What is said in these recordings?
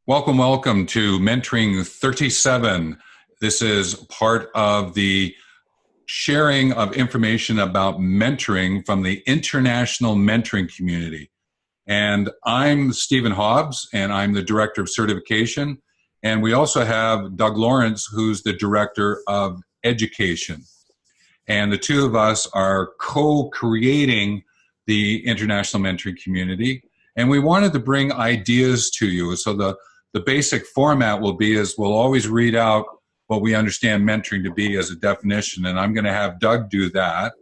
Welcome, welcome to Mentoring37. This is part of the sharing of information about mentoring from the international mentoring community. And I'm Stephen Hobbs, and I'm the Director of Certification. And we also have Doug Lawrence, who's the Director of Education. And the two of us are co-creating the international mentoring community. And we wanted to bring ideas to you. So the basic format will be is we'll always read out what we understand mentoring to be as a definition, and I'm going to have Doug do that.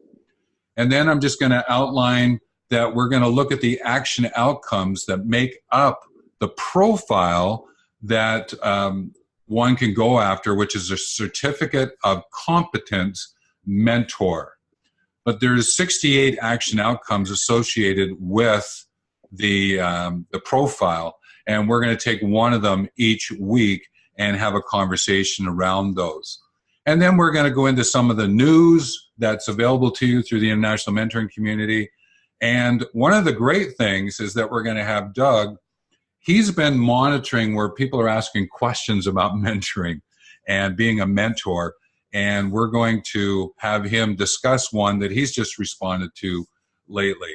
And then I'm just going to outline that we're going to look at the action outcomes that make up the profile that one can go after, which is a certificate of competence mentor. But there's 68 action outcomes associated with the profile. And we're going to take one of them each week and have a conversation around those. And then we're going to go into some of the news that's available to you through the international mentoring community. And one of the great things is that we're going to have Doug. He's been monitoring where people are asking questions about mentoring and being a mentor. And we're going to have him discuss one that he's just responded to lately.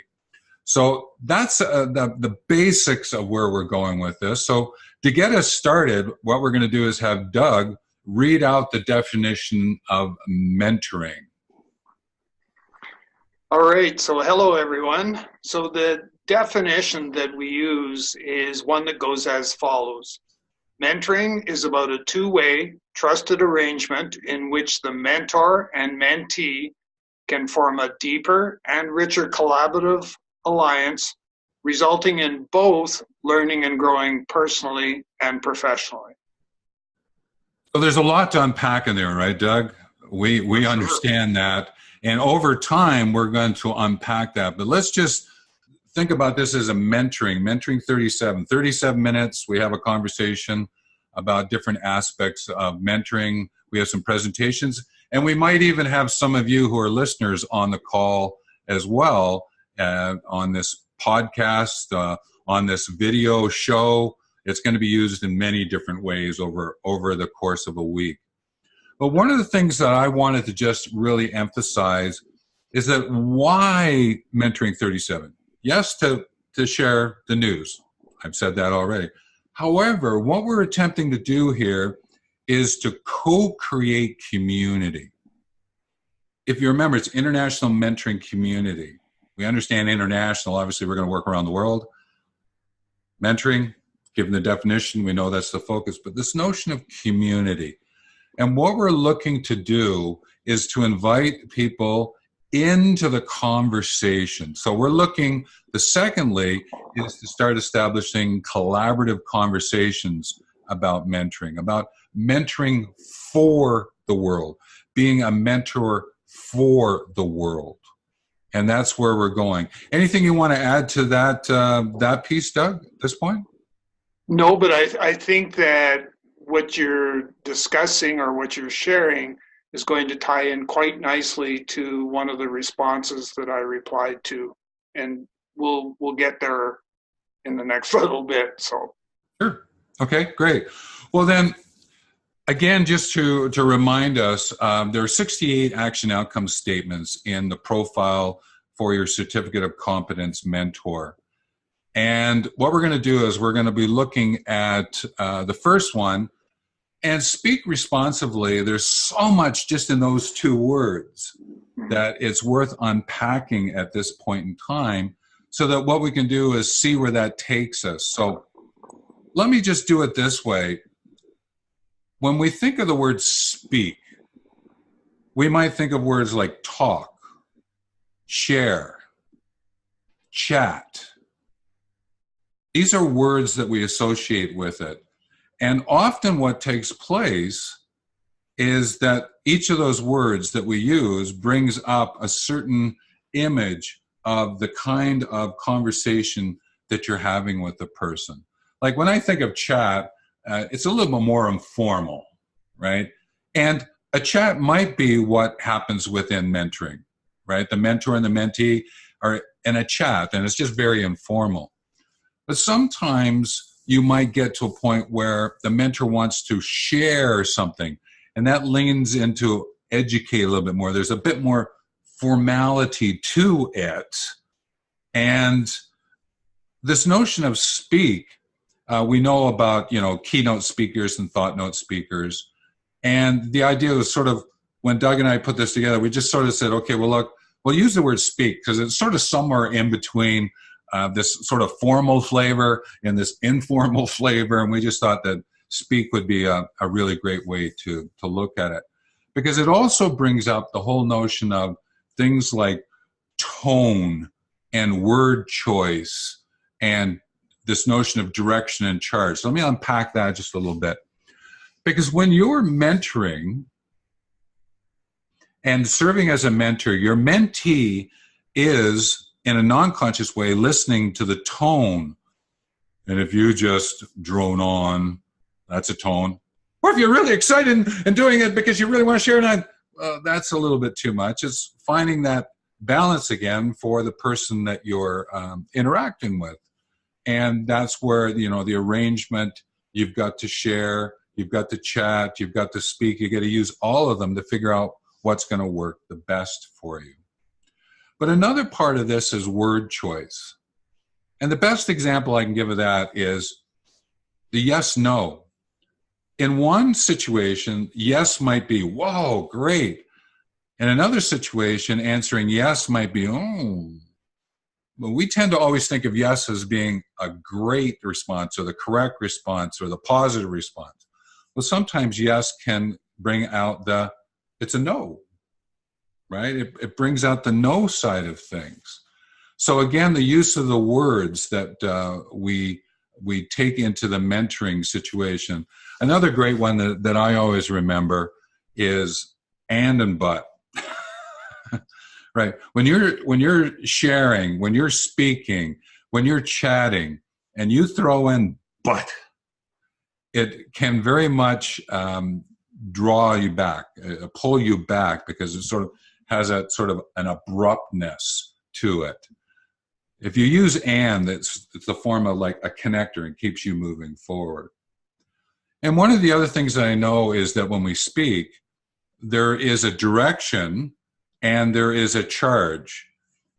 So that's the basics of where we're going with this. So to get us started, what we're going to do is have Doug read out the definition of mentoring. All right, so hello everyone. So the definition that we use is one that goes as follows. Mentoring is about a two-way, trusted arrangement in which the mentor and mentee can form a deeper and richer collaborative alliance, resulting in both learning and growing personally and professionally. So there's a lot to unpack in there, right, Doug? We understand that. And over time, we're going to unpack that. But let's just think about this as a mentoring 37 minutes. We have a conversation about different aspects of mentoring. We have some presentations. And we might even have some of you who are listeners on the call as well. On this podcast, on this video show. It's going to be used in many different ways over the course of a week. But one of the things that I wanted to just really emphasize is that why Mentoring 37? Yes, to share the news. I've said that already. However, what we're attempting to do here is to co-create community. If you remember, it's international mentoring community. We understand international, obviously we're going to work around the world. Mentoring, given the definition, we know that's the focus, but this notion of community. And what we're looking to do is to invite people into the conversation. So we're looking, secondly, is to start establishing collaborative conversations about mentoring for the world, being a mentor for the world. And that's where we're going. Anything you want to add to that piece, Doug, at this point? No, but I think that what you're discussing or what you're sharing is going to tie in quite nicely to one of the responses that I replied to. And we'll get there in the next little bit. So sure. Okay, great. Well then, again, just to remind us, there are 68 action outcome statements in the profile for your Certificate of Competence Mentor. And what we're going to do is we're going to be looking at the first one, and speak responsibly. There's so much just in those two words that it's worth unpacking at this point in time so that what we can do is see where that takes us. So let me just do it this way. When we think of the word speak, we might think of words like talk, share, chat. These are words that we associate with it. And often what takes place is that each of those words that we use brings up a certain image of the kind of conversation that you're having with the person. Like when I think of chat, it's a little bit more informal, right? And a chat might be what happens within mentoring, right? The mentor and the mentee are in a chat, and it's just very informal. But sometimes you might get to a point where the mentor wants to share something, and that leans into educate a little bit more. There's a bit more formality to it. And this notion of speak, we know about, keynote speakers and thought note speakers. And the idea was sort of, when Doug and I put this together, we just sort of said, okay, well, look, we'll use the word speak because it's sort of somewhere in between this sort of formal flavor and this informal flavor. And we just thought that speak would be a really great way to look at it, because it also brings up the whole notion of things like tone and word choice and this notion of direction and charge. So let me unpack that just a little bit. Because when you're mentoring and serving as a mentor, your mentee is, in a non-conscious way, listening to the tone. And if you just drone on, that's a tone. Or if you're really excited and doing it because you really want to share it, that's a little bit too much. It's finding that balance again for the person that you're interacting with. And that's where, the arrangement, you've got to share, you've got to chat, you've got to speak, you got to use all of them to figure out what's going to work the best for you. But another part of this is word choice. And the best example I can give of that is the yes-no. In one situation, yes might be, whoa, great. In another situation, answering yes might be, oh. But we tend to always think of yes as being a great response or the correct response or the positive response. Well, sometimes yes can bring out it's a no, right? It brings out the no side of things. So again, the use of the words that we take into the mentoring situation. Another great one that I always remember is and but. Right. When you're sharing, when you're speaking, when you're chatting, and you throw in but, it can very much draw you back, pull you back, because it sort of has a sort of an abruptness to it. If you use and, it's the form of like a connector and keeps you moving forward. And one of the other things that I know is that when we speak, there is a direction and there is a charge.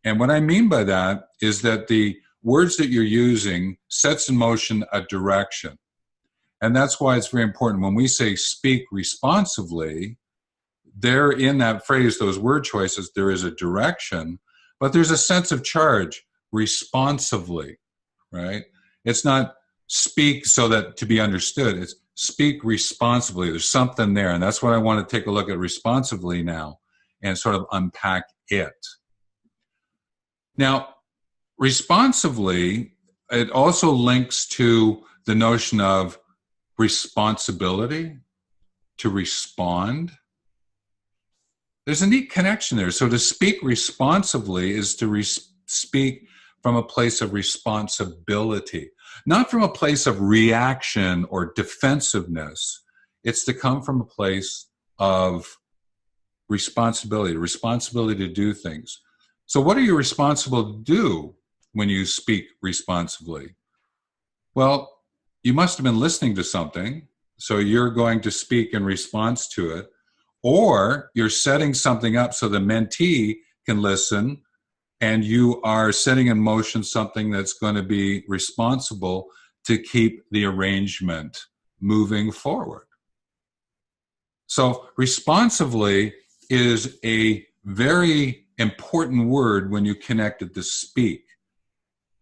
And what I mean by that is that the words that you're using sets in motion a direction. And that's why it's very important when we say speak responsibly, there in that phrase, those word choices, there is a direction, but there's a sense of charge responsively, right? It's not speak so that to be understood, it's speak responsibly. There's something there. And that's what I want to take a look at responsibly now and sort of unpack it. Now, responsively, it also links to the notion of responsibility, to respond. There's a neat connection there. So to speak responsively is to speak from a place of responsibility, not from a place of reaction or defensiveness. It's to come from a place of responsibility to do things. So what are you responsible to do when you speak responsibly? Well, you must have been listening to something, so you're going to speak in response to it, or you're setting something up so the mentee can listen, and you are setting in motion something that's going to be responsible to keep the arrangement moving forward. So responsively is a very important word when you connect it to speak,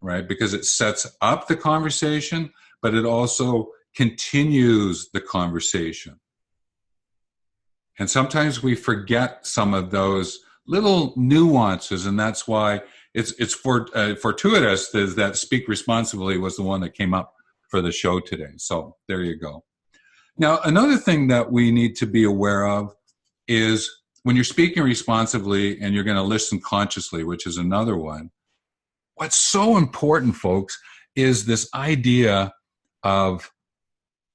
right? Because it sets up the conversation, but it also continues the conversation. And sometimes we forget some of those little nuances, and that's why it's fortuitous that speak responsibly was the one that came up for the show today. So there you go. Now, another thing that we need to be aware of is when you're speaking responsibly and you're going to listen consciously, which is another one, what's so important, folks, is this idea of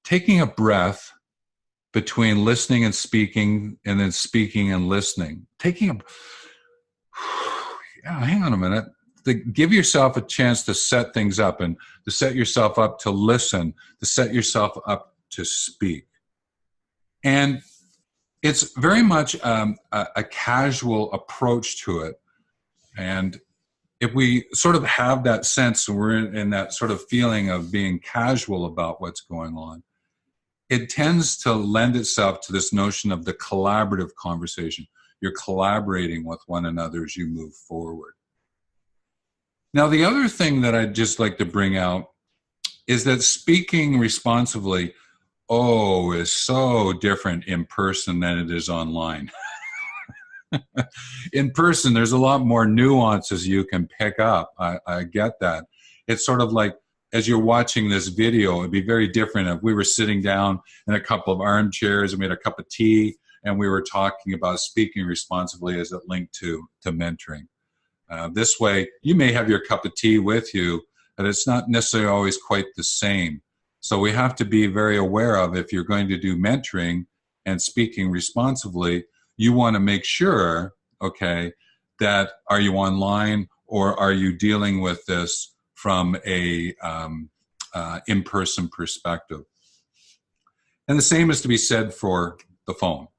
taking a breath between listening and speaking, and then speaking and listening. Hang on a minute. give yourself a chance to set things up and to set yourself up to listen, to set yourself up to speak. And it's very much a casual approach to it. And if we sort of have that sense, we're in that sort of feeling of being casual about what's going on, it tends to lend itself to this notion of the collaborative conversation. You're collaborating with one another as you move forward. Now, the other thing that I'd just like to bring out is that speaking responsibly, is so different in person than it is online. In person, there's a lot more nuances you can pick up. I get that. It's sort of like, as you're watching this video, it'd be very different if we were sitting down in a couple of armchairs and we had a cup of tea and we were talking about speaking responsibly as it linked to mentoring. This way, you may have your cup of tea with you, but it's not necessarily always quite the same. So we have to be very aware of, if you're going to do mentoring and speaking responsibly, you want to make sure, okay, that are you online or are you dealing with this from a in-person perspective? And the same is to be said for the phone.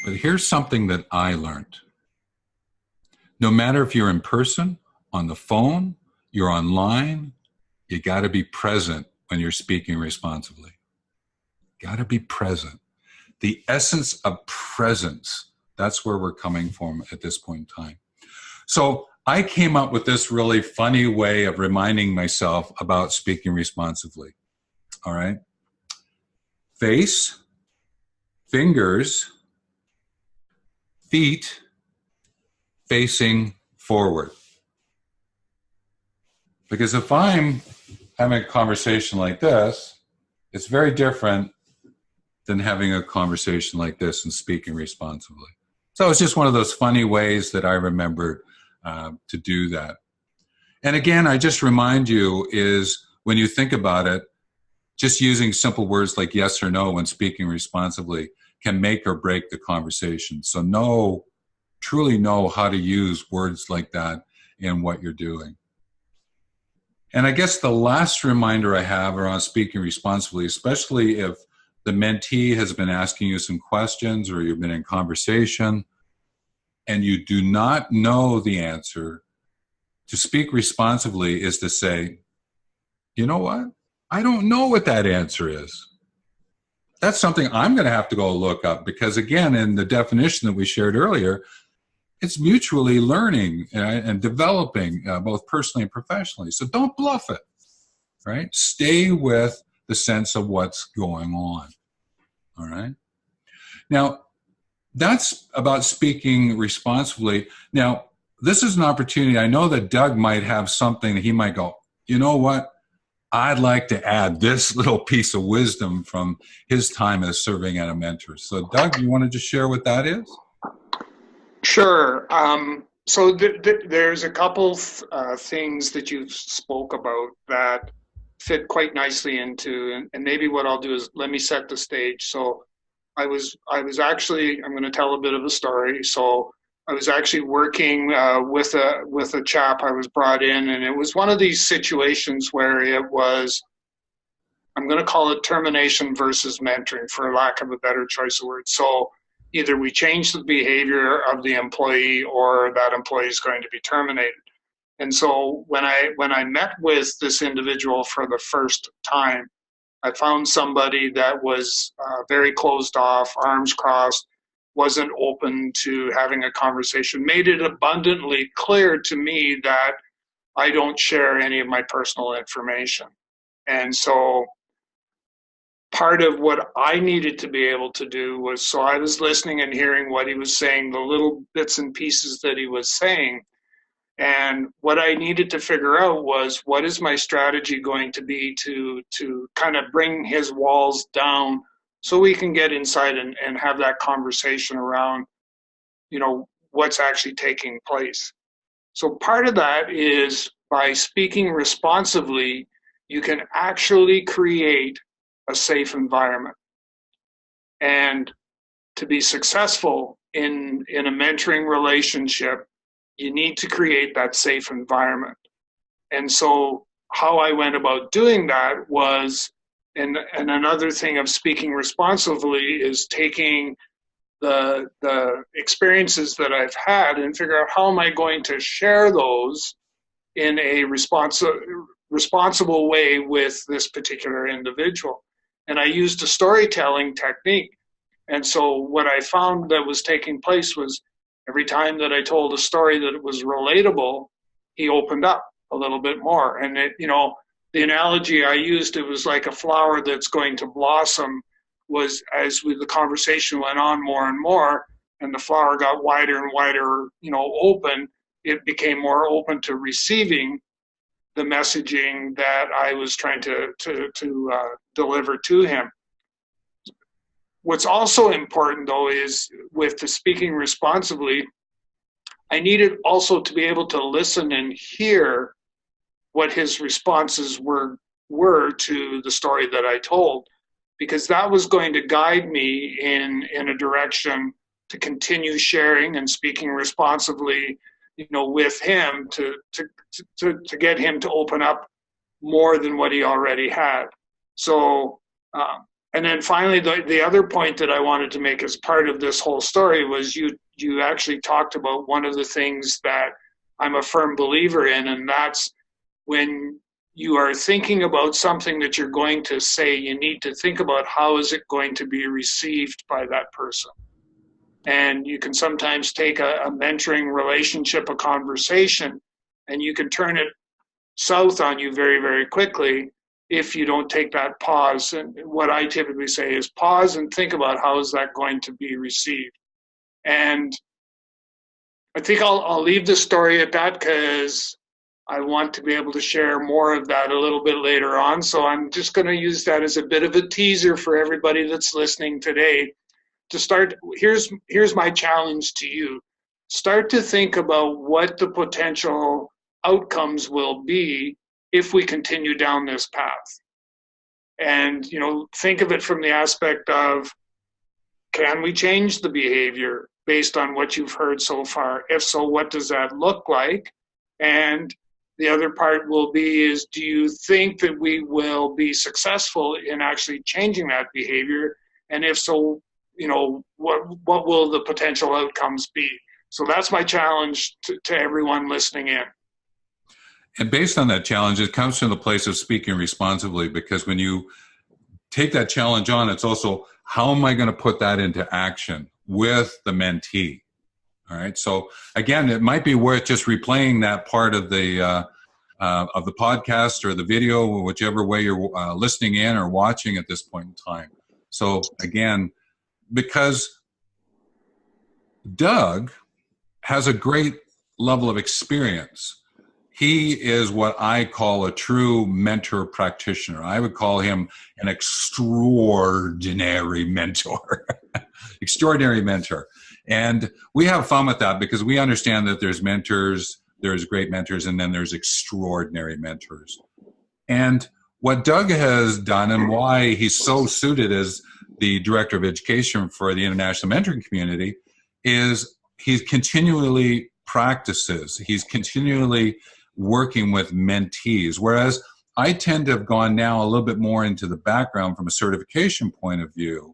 But here's something that I learned. No matter if you're in person, on the phone, you're online, you got to be present when you're speaking responsibly. Got to be present. The essence of presence, that's where we're coming from at this point in time. So I came up with this really funny way of reminding myself about speaking responsibly. All right. Face, fingers, feet facing forward. Because if I'm having a conversation like this, it's very different than having a conversation like this and speaking responsibly. So it's just one of those funny ways that I remembered to do that. And again, I just remind you is when you think about it, just using simple words like yes or no when speaking responsibly can make or break the conversation. So truly know how to use words like that in what you're doing. And I guess the last reminder I have around speaking responsibly, especially if the mentee has been asking you some questions or you've been in conversation and you do not know the answer, to speak responsibly is to say, you know what? I don't know what that answer is. That's something I'm going to have to go look up because, again, in the definition that we shared earlier, it's mutually learning and developing both personally and professionally. So don't bluff it, right? Stay with the sense of what's going on, all right? Now, that's about speaking responsibly. Now, this is an opportunity. I know that Doug might have something that he might go, you know what? I'd like to add this little piece of wisdom from his time as serving as a mentor. So, Doug, you want to just share what that is? Sure. So there's a couple things that you spoke about that fit quite nicely into, and maybe what I'll do is let me set the stage. So I was actually, I'm going to tell a bit of a story. So I was actually working with a chap I was brought in, and it was one of these situations where it was, I'm going to call it termination versus mentoring, for lack of a better choice of words. So either we change the behavior of the employee or that employee is going to be terminated. And so when I met with this individual for the first time, I found somebody that was very closed off, arms crossed, wasn't open to having a conversation, made it abundantly clear to me that I don't share any of my personal information. And so part of what I needed to be able to do was, so I was listening and hearing what he was saying, the little bits and pieces that he was saying. And what I needed to figure out was, what is my strategy going to be to kind of bring his walls down so we can get inside and have that conversation around, you know, what's actually taking place. So part of that is by speaking responsibly, you can actually create a safe environment. And to be successful in a mentoring relationship, you need to create that safe environment. And so how I went about doing that was, and another thing of speaking responsibly is taking the experiences that I've had and figure out how am I going to share those in a responsible way with this particular individual. And I used a storytelling technique. And so what I found that was taking place was every time that I told a story that was relatable, he opened up a little bit more. And it, you know, the analogy I used, it was like a flower that's going to blossom, was as the conversation went on more and more, and the flower got wider and wider, you know, open, it became more open to receiving the messaging that I was trying to deliver to him. What's also important, though, is with the speaking responsibly, I needed also to be able to listen and hear what his responses were to the story that I told, because that was going to guide me in a direction to continue sharing and speaking responsibly, you know, with him to get him to open up more than what he already had. So, and then finally, the other point that I wanted to make as part of this whole story was you actually talked about one of the things that I'm a firm believer in, and that's when you are thinking about something that you're going to say, you need to think about how is it going to be received by that person. And you can sometimes take a mentoring relationship, a conversation, and you can turn it south on you very, very quickly if you don't take that pause. And what I typically say is pause and think about how is that going to be received. And I think I'll leave the story at that because I want to be able to share more of that a little bit later on. So I'm just going to use that as a bit of a teaser for everybody that's listening today. To start, here's my challenge to you. Start to think about what the potential outcomes will be if we continue down this path. And, you know, think of it from the aspect of, can we change the behavior based on what you've heard so far? If so, what does that look like? And the other part will be is, do you think that we will be successful in actually changing that behavior? And if so, you know, what will the potential outcomes be? So that's my challenge to everyone listening in. And based on that challenge, it comes from the place of speaking responsibly, because when you take that challenge on, it's also, how am I going to put that into action with the mentee? All right. So again, it might be worth just replaying that part of the podcast or the video, or whichever way you're listening in or watching at this point in time. So again, because Doug has a great level of experience. He is what I call a true mentor practitioner. I would call him an extraordinary mentor. Extraordinary mentor. And we have fun with that because we understand that there's mentors, there's great mentors, and then there's extraordinary mentors. And what Doug has done and why he's so suited as the Director of Education for the International Mentoring Community is he continually practices. He's continually working with mentees, whereas I tend to have gone now a little bit more into the background from a certification point of view,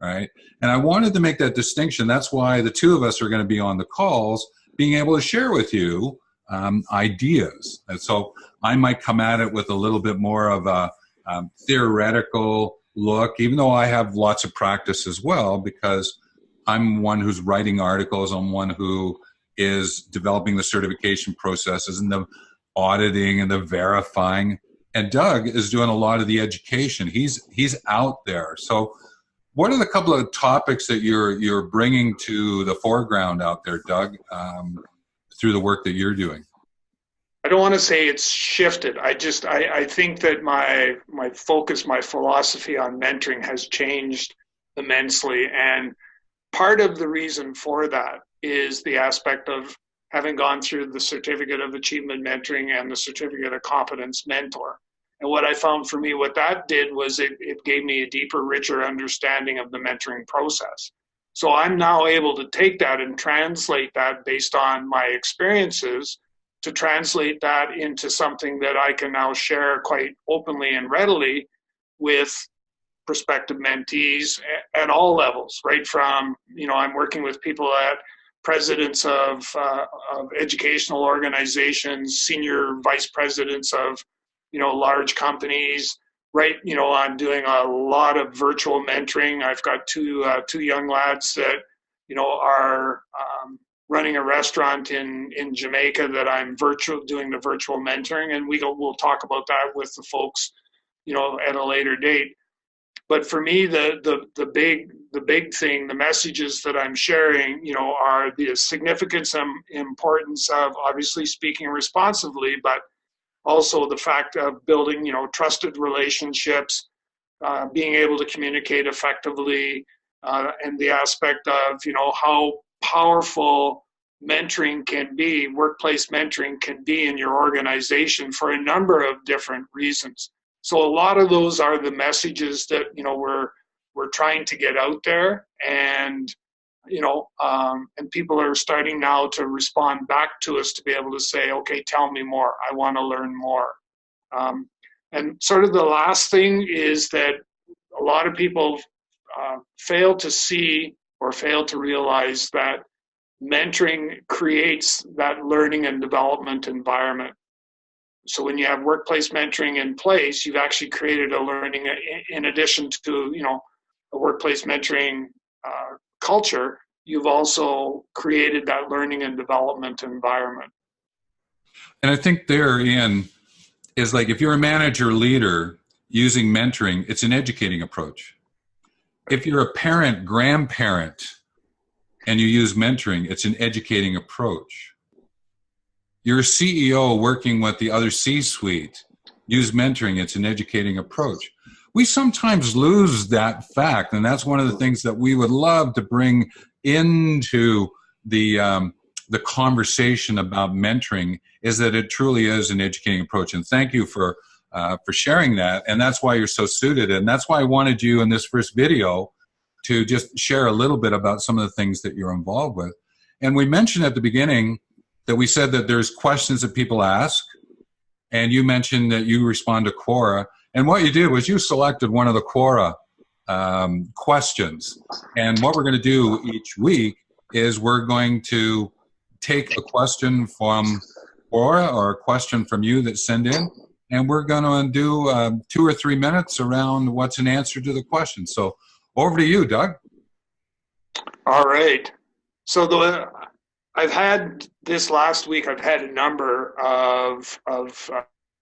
right? And I wanted to make that distinction. That's why the two of us are going to be on the calls, being able to share with you ideas. And so I might come at it with a little bit more of a theoretical look, even though I have lots of practice as well, because I'm one who's writing articles. I'm one who is developing the certification processes and the auditing and the verifying. And Doug is doing a lot of the education. He's out there. So what are the couple of topics that you're bringing to the foreground out there, Doug, through the work that you're doing? I don't want to say it's shifted. I think that my focus, my philosophy on mentoring has changed immensely. And part of the reason for that is the aspect of having gone through the Certificate of Achievement Mentoring and the Certificate of Competence Mentor. And what I found for me, what that did was it gave me a deeper, richer understanding of the mentoring process. So I'm now able to take that and translate that based on my experiences, to translate that into something that I can now share quite openly and readily with prospective mentees at all levels, right from, I'm working with people at presidents of educational organizations, senior vice presidents of, large companies, right? I'm doing a lot of virtual mentoring. I've got two young lads that, are running a restaurant in Jamaica that I'm doing the virtual mentoring, and we'll talk about that with the folks, at a later date. But for me, the big thing, the messages that I'm sharing, are the significance and importance of obviously speaking responsibly, but also the fact of building, trusted relationships, being able to communicate effectively, and the aspect of, how powerful mentoring can be, workplace mentoring can be in your organization for a number of different reasons. So a lot of those are the messages that, we're trying to get out there, and, and people are starting now to respond back to us to be able to say, okay, tell me more. I want to learn more. And sort of the last thing is that a lot of people fail to see or fail to realize that mentoring creates that learning and development environment. So when you have workplace mentoring in place, you've actually created a learning, in addition to, a workplace mentoring culture, you've also created that learning and development environment. And I think therein is like, if you're a manager leader using mentoring, it's an educating approach. If you're a parent, grandparent, and you use mentoring, it's an educating approach. You're a CEO working with the other C-suite, use mentoring, it's an educating approach. We sometimes lose that fact, and that's one of the things that we would love to bring into the conversation about mentoring, is that it truly is an educating approach. And thank you for sharing that, and that's why you're so suited, and that's why I wanted you in this first video to just share a little bit about some of the things that you're involved with. And we mentioned at the beginning that we said that there's questions that people ask, and you mentioned that you respond to Quora. And what you did was you selected one of the Quora questions. And what we're going to do each week is we're going to take a question from Quora or a question from you that send in, and we're going to do 2 or 3 minutes around what's an answer to the question. So over to you, Doug. All right. So I've had this last week, I've had a number of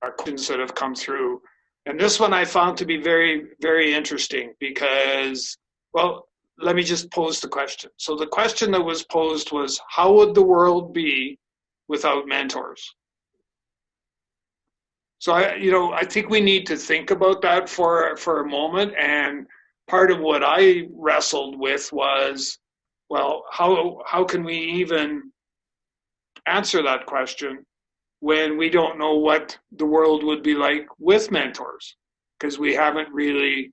questions that have come through. And this one I found to be very, very interesting because, well, let me just pose the question. So the question that was posed was, how would the world be without mentors? So I think we need to think about that for a moment. And part of what I wrestled with was, well, how can we even answer that question when we don't know what the world would be like with mentors? Because we haven't really,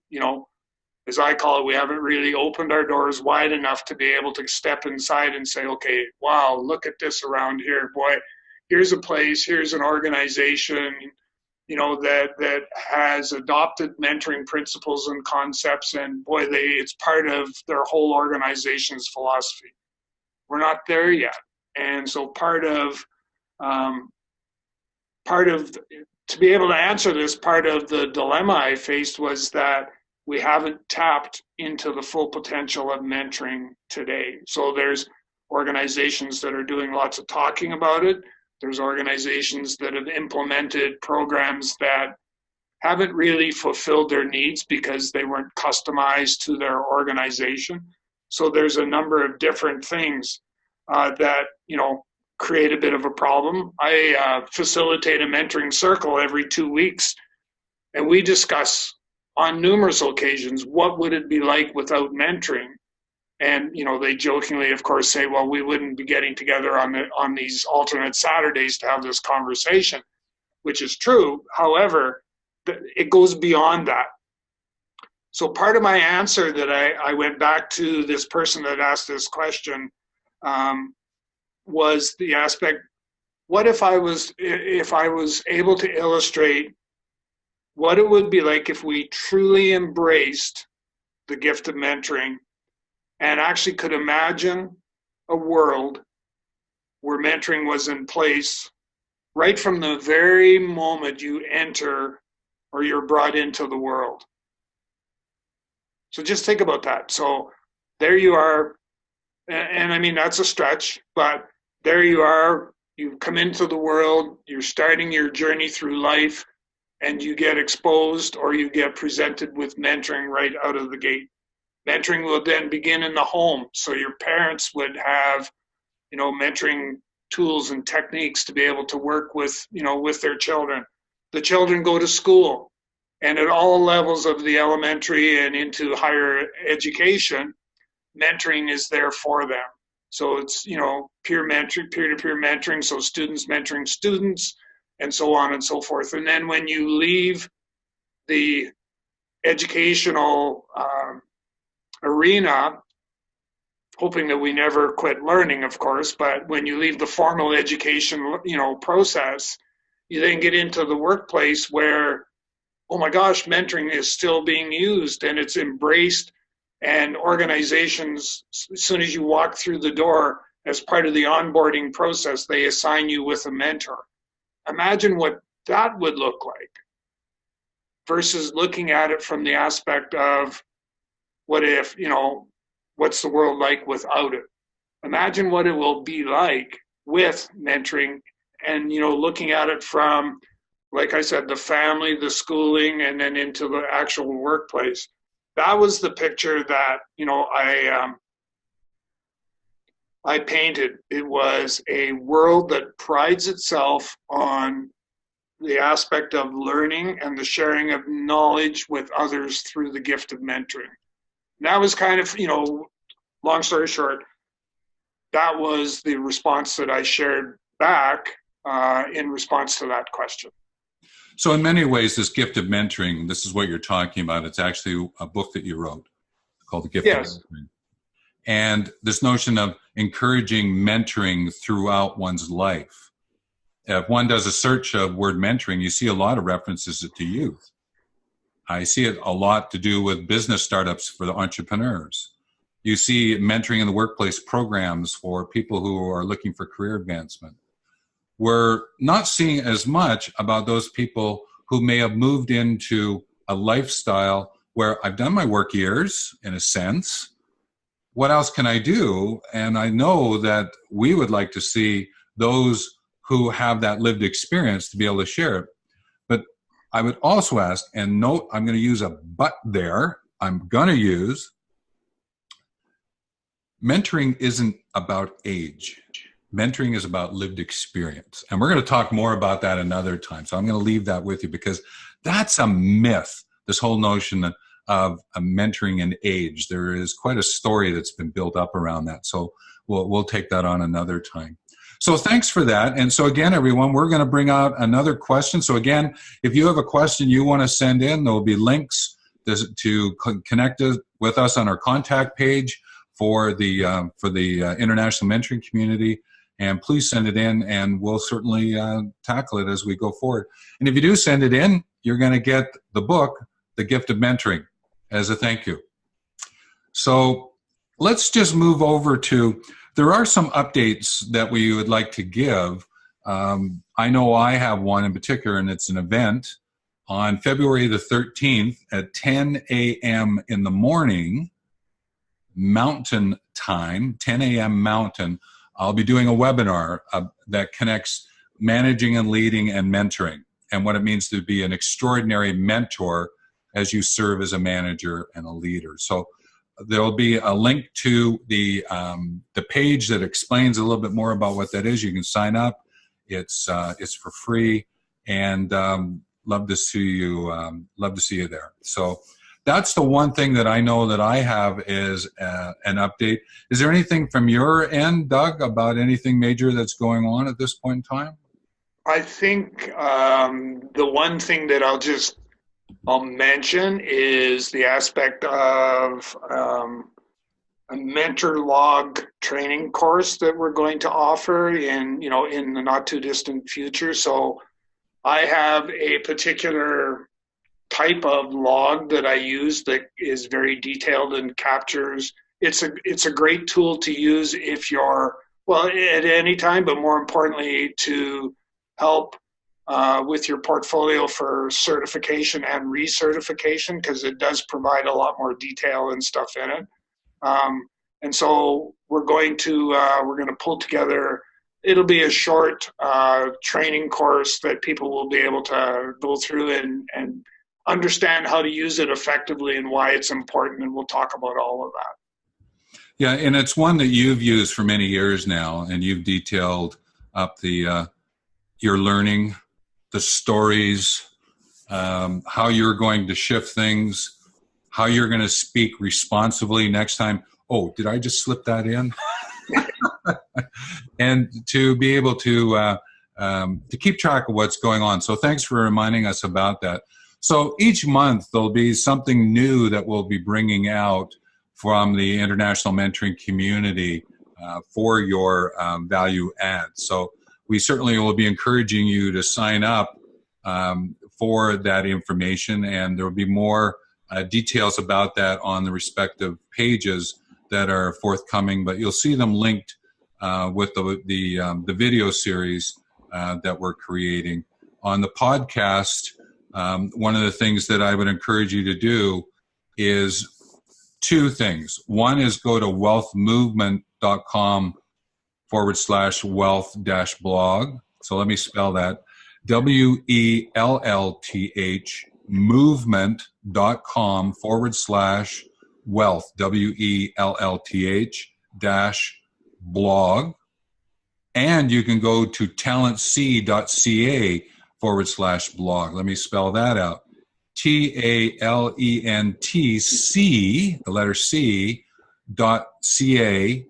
as I call it, we haven't really opened our doors wide enough to be able to step inside and say, okay, wow, look at this around here. Boy, here's a place, here's an organization, that has adopted mentoring principles and concepts, and boy, it's part of their whole organization's philosophy. We're not there yet. And so part of to be able to answer this, part of the dilemma I faced was that we haven't tapped into the full potential of mentoring today. So there's organizations that are doing lots of talking about it. There's organizations that have implemented programs that haven't really fulfilled their needs because they weren't customized to their organization. So there's a number of different things that, create a bit of a problem. I facilitate a mentoring circle every 2 weeks, and we discuss on numerous occasions, what would it be like without mentoring? And, they jokingly, of course, say, well, we wouldn't be getting together on these alternate Saturdays to have this conversation, which is true. However, it goes beyond that. So part of my answer that I went back to this person that asked this question was the aspect, what if I was able to illustrate what it would be like if we truly embraced the gift of mentoring and actually could imagine a world where mentoring was in place right from the very moment you enter or you're brought into the world. So just think about that. So there you are, and I mean, that's a stretch, but there you are, you come into the world, you're starting your journey through life, and you get exposed or you get presented with mentoring right out of the gate. Mentoring will then begin in the home. So your parents would have, mentoring tools and techniques to be able to work with, with their children. The children go to school, and at all levels of the elementary and into higher education, mentoring is there for them. So it's, peer mentoring, peer-to-peer mentoring, so students mentoring students, and so on and so forth. And then when you leave the educational arena, hoping that we never quit learning, of course, but when you leave the formal education, process, you then get into the workplace where, oh my gosh, mentoring is still being used and it's embraced, and organizations, as soon as you walk through the door, as part of the onboarding process, they assign you with a mentor. Imagine what that would look like versus looking at it from the aspect of what if, what's the world like without it? Imagine what it will be like with mentoring and, looking at it from, like I said, the family, the schooling, and then into the actual workplace. That was the picture that, I painted. It was a world that prides itself on the aspect of learning and the sharing of knowledge with others through the gift of mentoring. And that was kind of, long story short, that was the response that I shared back in response to that question. So in many ways, this gift of mentoring, this is what you're talking about. It's actually a book that you wrote called The Gift of Mentoring. And this notion of encouraging mentoring throughout one's life. If one does a search of word mentoring, you see a lot of references to youth. I see it a lot to do with business startups for the entrepreneurs. You see mentoring in the workplace programs for people who are looking for career advancement. We're not seeing as much about those people who may have moved into a lifestyle where I've done my work years, in a sense. What else can I do? And I know that we would like to see those who have that lived experience to be able to share it. But I would also ask, and note, I'm going to use a but there, I'm going to use, mentoring isn't about age. Mentoring is about lived experience. And we're going to talk more about that another time. So I'm going to leave that with you because that's a myth, this whole notion of mentoring and age. There is quite a story that's been built up around that. So we'll take that on another time. So thanks for that. And so again, everyone, we're going to bring out another question. So again, if you have a question you want to send in, there will be links to connect with us on our contact page for the international mentoring community. And please send it in, and we'll certainly tackle it as we go forward. And if you do send it in, you're going to get the book, The Gift of Mentoring, as a thank you. So let's just move over to, there are some updates that we would like to give. I know I have one in particular, and it's an event on February the 13th at 10 a.m. in the morning, Mountain Time, 10 a.m. Mountain. I'll be doing a webinar that connects managing and leading and mentoring, and what it means to be an extraordinary mentor as you serve as a manager and a leader. So there'll be a link to the page that explains a little bit more about what that is. You can sign up. It's for free, and love to see you. Love to see you there. So that's the one thing that I know that I have is an update. Is there anything from your end, Doug, about anything major that's going on at this point in time? I think the one thing that I'll I'll mention is the aspect of a mentor log training course that we're going to offer in the not too distant future. So I have a particular type of log that I use that is very detailed and captures. It's a great tool to use if you're, well, at any time, but more importantly to help with your portfolio for certification and recertification, because it does provide a lot more detail and stuff in it. And so we're going to pull together. It'll be a short training course that people will be able to go through and understand how to use it effectively and why it's important. And we'll talk about all of that. Yeah, and it's one that you've used for many years now, and you've detailed up the your learning, the stories, how you're going to shift things, how you're going to speak responsibly next time. Oh, did I just slip that in? And to be able to keep track of what's going on. So thanks for reminding us about that. So each month there'll be something new that we'll be bringing out from the international mentoring community for your value add. So we certainly will be encouraging you to sign up for that information, and there will be more details about that on the respective pages that are forthcoming, but you'll see them linked with the video series that we're creating. On the podcast, one of the things that I would encourage you to do is two things. One is go to wealthmovement.com/wealth-blog. So let me spell that. WELLTH movement.com/wealth, WELLTH-blog. And you can go to talentc.ca/blog. Let me spell that out. TALENTC, the letter C, .ca/blog.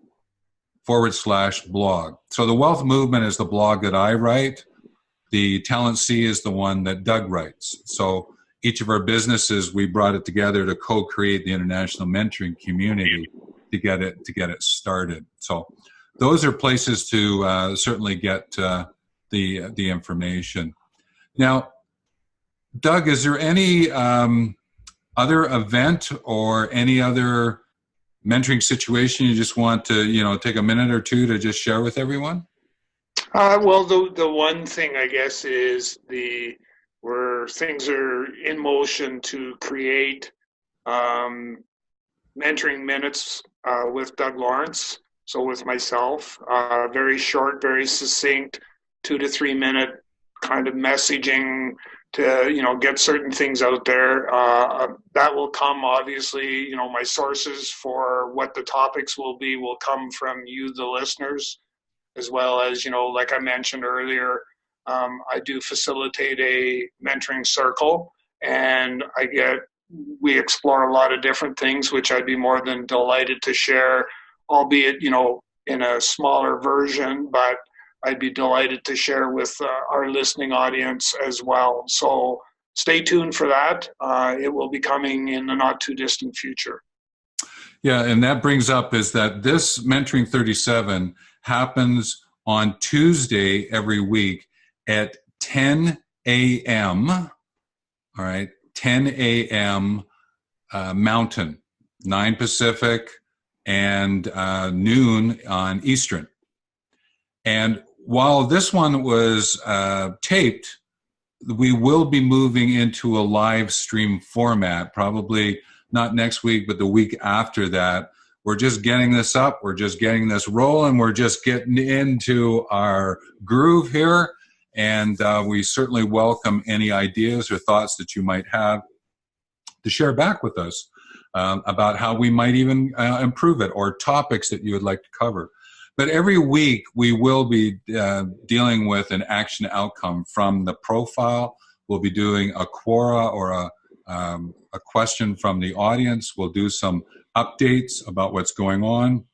So the Wealth Movement is the blog that I write. The Talent C is the one that Doug writes. So each of our businesses, we brought it together to co-create the international mentoring community to get it started. So those are places to certainly get the information. Now, Doug, is there any other event or any other mentoring situation you just want to take a minute or two to just share with everyone? Well, the one thing I guess is where things are in motion to create mentoring minutes with Doug Lawrence. So with myself, very short, very succinct, 2 to 3 minute kind of messaging to get certain things out there. That will come, obviously. My sources for what the topics will come from you, the listeners, as well as like I mentioned earlier. I do facilitate a mentoring circle, and we explore a lot of different things, which I'd be more than delighted to share, albeit in a smaller version, but I'd be delighted to share with our listening audience as well. So stay tuned for that. It will be coming in the not too distant future. Yeah, and that brings up is that this Mentoring 37 happens on Tuesday every week at 10 a.m. All right, 10 a.m. Mountain, 9 Pacific, and noon on Eastern. And while this one was taped, we will be moving into a live stream format, probably not next week, but the week after that. We're just getting this up. We're just getting this rolling. We're just getting into our groove here. And we certainly welcome any ideas or thoughts that you might have to share back with us about how we might even improve it, or topics that you would like to cover. But every week we will be dealing with an action outcome from the profile. We'll be doing a quora or a question from the audience. We'll do some updates about what's going on,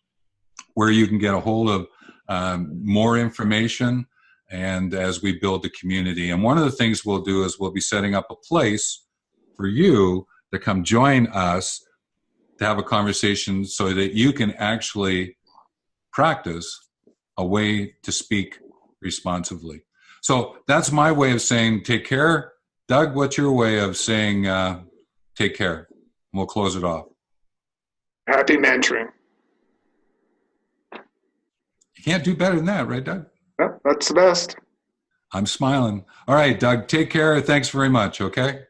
where you can get a hold of more information, and as we build the community. And one of the things we'll do is we'll be setting up a place for you to come join us to have a conversation so that you can actually practice a way to speak responsibly. So that's my way of saying take care. Doug, what's your way of saying take care? We'll close it off. Happy mentoring. You can't do better than that, right, Doug? Yep, that's the best. I'm smiling. All right, Doug, take care. Thanks very much, okay?